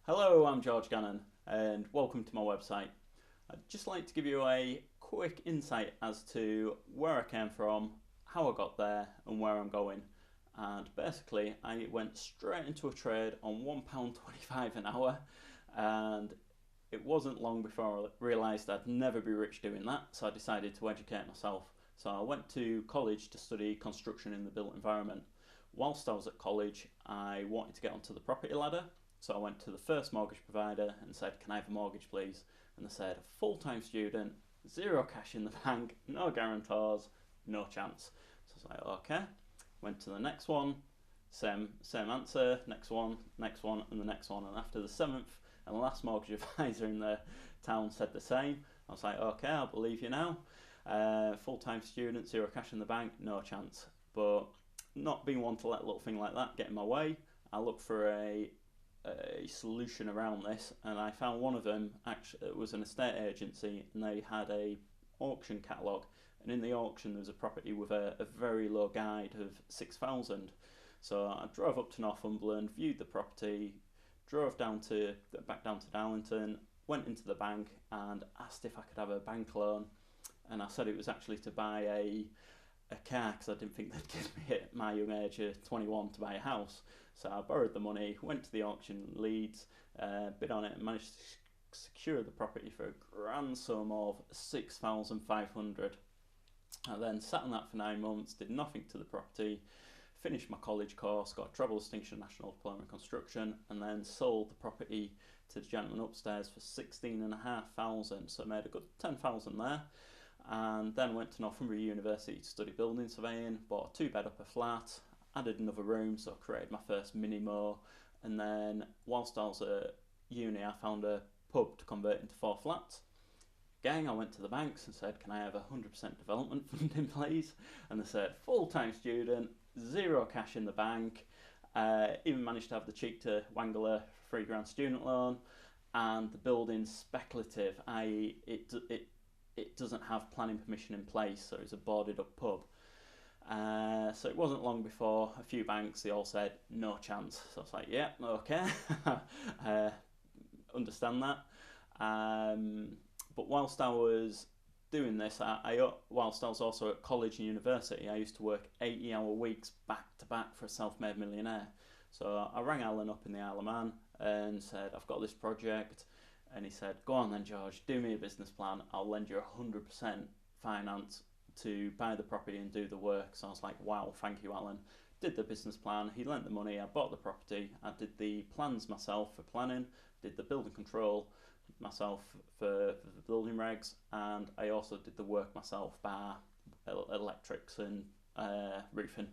Hello, I'm George Gannon, and welcome to my website. I'd just like to give you a quick insight as to where I came from, how I got there, and where I'm going. And basically, I went straight into a trade on £1.25 an hour, and it wasn't long before I realised I'd never be rich doing that, so I decided to educate myself. So I went to college to study construction in the built environment. Whilst I was at college, I wanted to get onto the property ladder, so I went to the first mortgage provider and said, "Can I have a mortgage, please?" And they said, "Full time student, zero cash in the bank, no guarantors, no chance." So I was like, "Okay." Went to the next one, same answer. Next one, and the next one. And after the seventh and last mortgage advisor in the town said the same, I was like, "Okay, I'll believe you now." Full time student, zero cash in the bank, no chance. But not being one to let a little thing like that get in my way, I looked for a solution around this, and I found one of them. Actually, it was an estate agency, and they had a auction catalogue, and in the auction there was a property with a very low guide of 6,000. So I drove up to Northumberland, viewed the property, drove back down to Darlington, went into the bank and asked if I could have a bank loan, and I said it was actually to buy a car because I didn't think they'd give me at my young age of 21 to buy a house. So I borrowed the money, went to the auction in Leeds, bid on it, and managed to secure the property for a grand sum of 6,500. I then sat on that for 9 months, did nothing to the property, finished my college course, got a treble distinction national diploma in construction, and then sold the property to the gentleman upstairs for 16,500. So I made a good 10,000 there. And then went to Northumbria University to study building surveying, bought a two-bed upper flat, added another room, so I created my first mini-mo. And then whilst I was at uni, I found a pub to convert into four flats. Gang, I went to the banks and said, "Can I have 100% development funding, please?" And they said, "Full-time student, zero cash in the bank." Even managed to have the cheek to wangle a £3 grand student loan, and the building's speculative, i.e., it doesn't have planning permission in place, so it's a boarded up pub. So it wasn't long before a few banks, they all said no chance. So I was like, "Yeah, okay." Understand that. But whilst I was doing this, whilst I was also at college and university, I used to work 80-hour weeks back to back for a self-made millionaire. So I rang Alan up in the Isle of Man and said, "I've got this project." And he said, "Go on then, George, do me a business plan. I'll lend you 100% finance to buy the property and do the work." So I was like, "Wow, thank you, Alan." Did the business plan, he lent the money, I bought the property, I did the plans myself for planning, did the building control myself for the building regs, and I also did the work myself, bar electrics and roofing.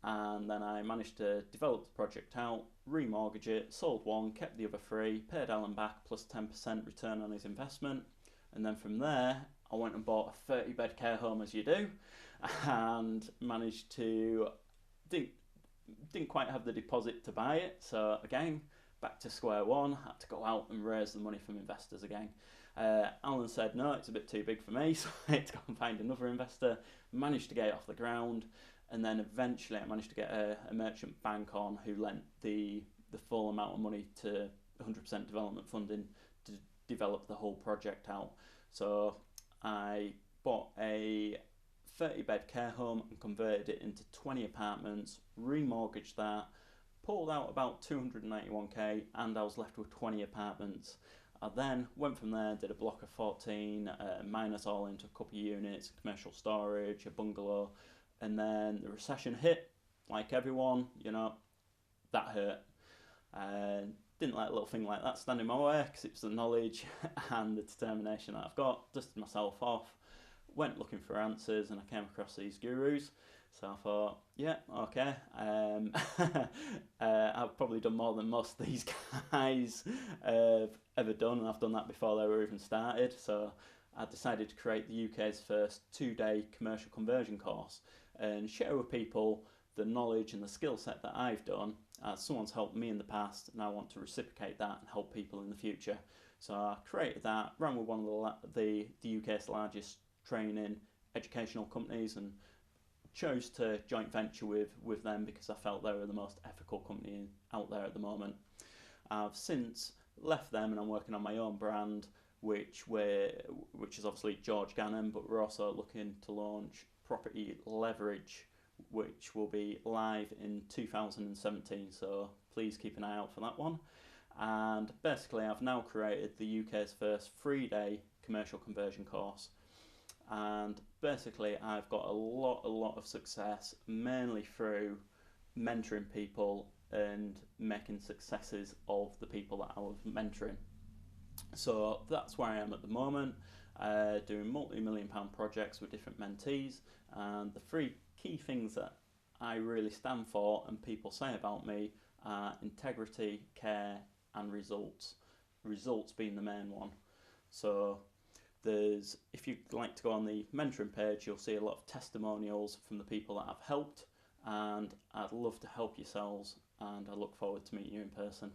And then I managed to develop the project out, remortgage it, sold one, kept the other three, paid Alan back plus 10% return on his investment. And then from there, I went and bought a 30-bed care home, as you do, and managed to didn't quite have the deposit to buy it. So again, back to square one, had to go out and raise the money from investors again. Alan said, "No, it's a bit too big for me," so I had to go and find another investor, managed to get it off the ground, and then eventually I managed to get a merchant bank on who lent the full amount of money to 100% development funding to develop the whole project out. So I bought a 30-bed care home and converted it into 20 apartments, remortgaged that, pulled out about 291k, and I was left with 20 apartments. I then went from there, did a block of 14, minus all into a couple of units, commercial storage, a bungalow, and then the recession hit, like everyone, that hurt. Didn't let a little thing like that stand in my way because it was the knowledge and the determination that I've got. Dusted myself off, went looking for answers, and I came across these gurus. So I thought, yeah, okay. I've probably done more than most of these guys have ever done, and I've done that before they were even started. So I decided to create the UK's first 2-day commercial conversion course and share with people the knowledge and the skill set that I've done. Someone's helped me in the past, and I want to reciprocate that and help people in the future. So I created that, ran with one of the UK's largest training educational companies, and chose to joint venture with them because I felt they were the most ethical company out there at the moment. I've since left them and I'm working on my own brand, which is obviously George Gannon, but we're also looking to launch Property Leverage, which will be live in 2017, so please keep an eye out for that one. And basically I've now created the UK's first 3-day commercial conversion course, and basically I've got a lot of success mainly through mentoring people and making successes of the people that I was mentoring. So that's where I am at the moment, doing multi-million-pound projects with different mentees. And the 3 key things that I really stand for and people say about me are integrity, care, and results. Results being the main one. So if you'd like to go on the mentoring page, you'll see a lot of testimonials from the people that I've helped, and I'd love to help yourselves, and I look forward to meeting you in person.